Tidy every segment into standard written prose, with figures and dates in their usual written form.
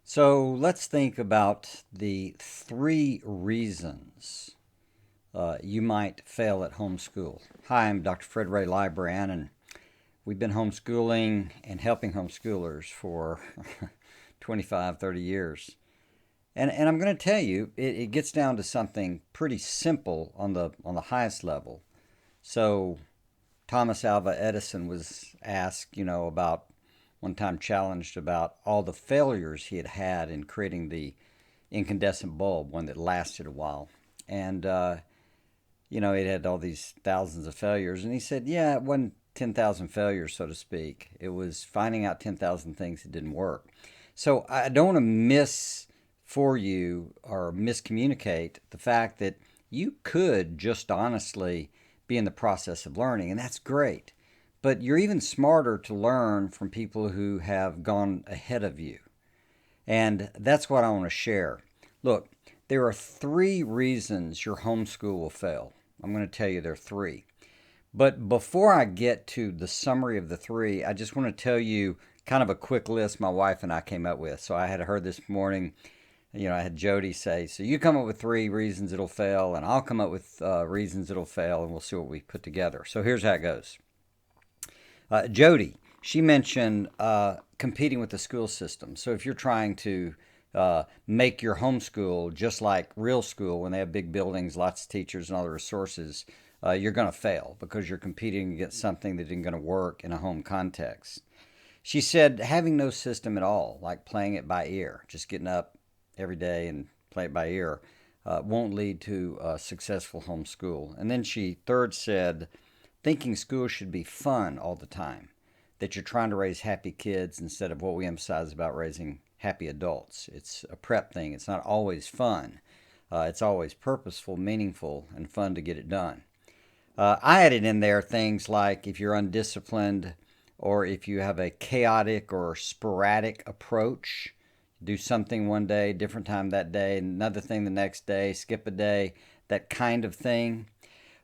So let's think about the three reasons you might fail at homeschool. Hi, I'm Dr. Fred Ray Libran, and we've been homeschooling and helping homeschoolers for 25, 30 years. And I'm going to tell you, it gets down to something pretty simple on the highest level. So Thomas Alva Edison was asked, about one time challenged about all the failures he had had in creating the incandescent bulb, one that lasted a while. And, it had all these thousands of failures. And he said, yeah, it wasn't 10,000 failures, so to speak. It was finding out 10,000 things that didn't work. So I don't want to miss for you or miscommunicate the fact that you could just honestly be in the process of learning, and that's great. But you're even smarter to learn from people who have gone ahead of you. And that's what I want to share. Look, there are three reasons your homeschool will fail. I'm going to tell you there are three. But before I get to the summary of the three, I just want to tell you kind of a quick list my wife and I came up with. So I had heard this morning, I had Jody say, so you come up with three reasons it'll fail, and I'll come up with reasons it'll fail, and we'll see what we put together. So here's how it goes. Jody, she mentioned competing with the school system. So if you're trying to make your homeschool just like real school when they have big buildings, lots of teachers, and all the resources, you're going to fail because you're competing against something that isn't going to work in a home context. She said having no system at all, like playing it by ear, just getting up every day and play it by ear, won't lead to a successful homeschool. And then she third said thinking school should be fun all the time, that you're trying to raise happy kids instead of what we emphasize about raising happy adults. It's a prep thing. It's not always fun. It's always purposeful, meaningful, and fun to get it done. I added in there things like if you're undisciplined or if you have a chaotic or sporadic approach, do something one day, different time that day, another thing the next day, skip a day, that kind of thing.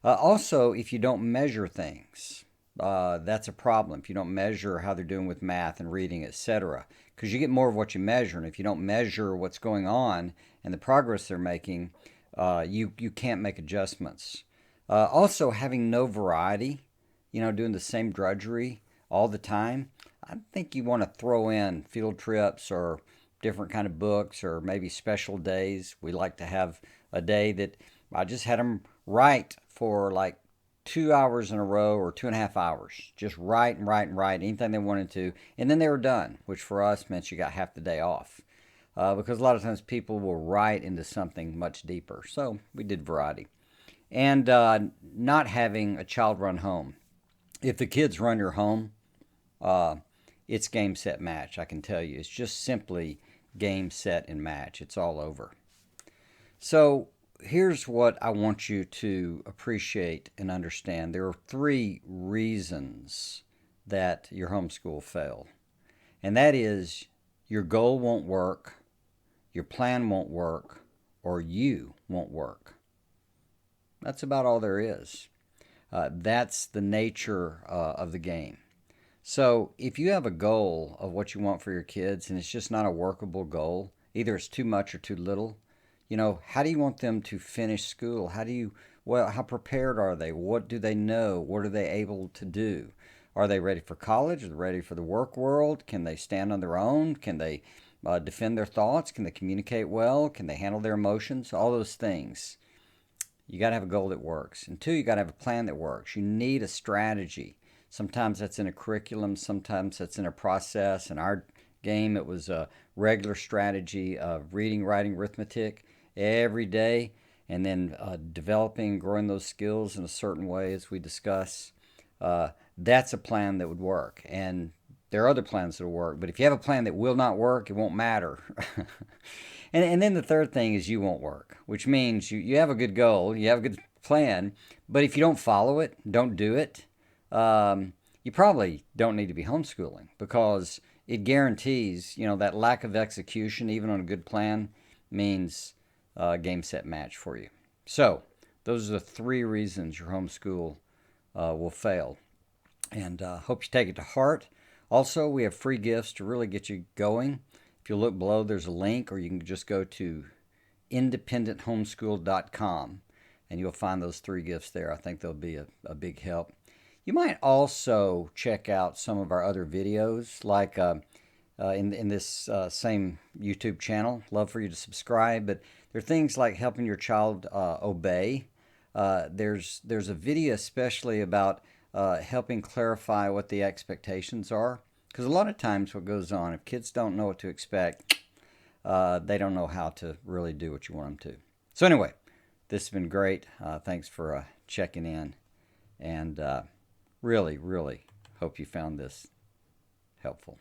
Also, if you don't measure things, that's a problem. If you don't measure how they're doing with math and reading, etc., because you get more of what you measure, and if you don't measure what's going on and the progress they're making, you can't make adjustments. Also, having no variety, doing the same drudgery all the time. I think you want to throw in field trips or different kind of books or maybe special days. We like to have a day that I just had them write for like 2 hours in a row or 2.5 hours. Just write and write and write anything they wanted to. And then they were done, which for us meant you got half the day off. Because a lot of times people will write into something much deeper. So we did variety. And not having a child run home. If the kids run your home, uh, it's game, set, match. I can tell you. It's just simply game, set, and match. It's all over. So here's what I want you to appreciate and understand. There are three reasons that your homeschool fail. And that is your goal won't work, your plan won't work, or you won't work. That's about all there is. That's the nature of the game. So if you have a goal of what you want for your kids and it's just not a workable goal, either it's too much or too little, how do you want them to finish school? How prepared are they? What do they know? What are they able to do? Are they ready for college? Are they ready for the work world? Can they stand on their own? Can they defend their thoughts? Can they communicate well? Can they handle their emotions? All those things. You got to have a goal that works. And two, you got to have a plan that works. You need a strategy. Sometimes that's in a curriculum, sometimes that's in a process. In our game, it was a regular strategy of reading, writing, arithmetic every day, and then developing and growing those skills in a certain way as we discuss. That's a plan that would work. And there are other plans that will work. But if you have a plan that will not work, it won't matter. And then the third thing is you won't work, which means you have a good goal, you have a good plan, but if you don't follow it, don't do it, you probably don't need to be homeschooling because it guarantees, that lack of execution, even on a good plan, means game, set, match for you. So, those are the three reasons your homeschool will fail. And hope you take it to heart. Also, we have free gifts to really get you going. If you look below, there's a link, or you can just go to independenthomeschool.com and you'll find those 3 gifts there. I think they'll be a big help. You might also check out some of our other videos, like in this same YouTube channel. Love for you to subscribe, but there are things like helping your child obey. There's a video especially about helping clarify what the expectations are, because a lot of times what goes on, if kids don't know what to expect, they don't know how to really do what you want them to. So anyway, this has been great. Thanks for checking in, and really, really hope you found this helpful.